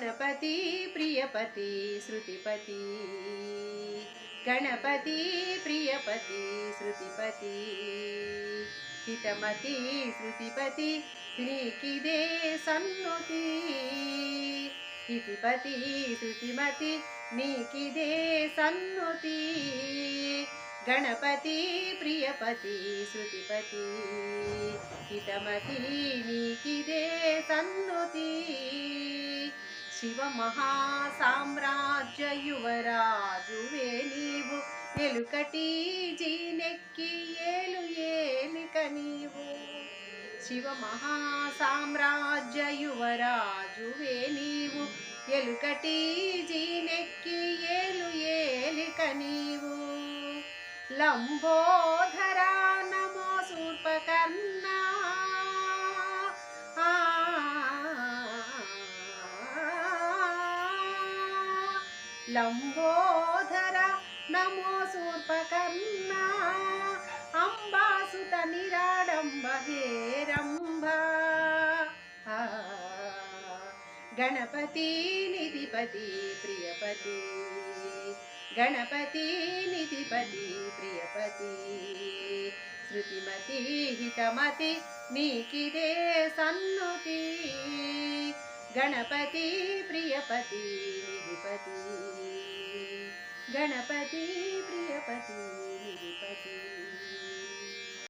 गणपति प्रियपति श्रुतिपति गणपति प्रियपति श्रुतिपति हितमति श्रुतिपति नीकिदे सन्नुति हितिपति श्रुतिमति नीकिदे सन्नुति गणपति प्रियपति श्रुतिपति हितमति नीकिदे सन्नुति शिव महासाम्राज्य युवराजुवे नीवु एलुकटी जीनेक्की ಏಲು ಏಲಿಕ ನೀವು ಶಿವ ಮಹಾಸಾಮ್ರಾಜ್ಯ ಯುವರಾಜುವೆ ನೀವು ಎಲುಕಟಿ ಜೀನೆಕ್ಕಿ ಏಲು ಏಲಿಕ ನೀವು ಲಂಬೋಧರ ನಮೋ ಶೂರ್ಪಕರ್ಣ लंबोधर नमो शूर्पकर्ण अंबासुत निराडंब हेरंब गणपति निधिपति प्रियपति गणपति निधिपति प्रियपति श्रुतिमति हितमति नीकिदे सन्नुति गणपति प्रियपति निधिपति गणपति प्रियपति निधिपति।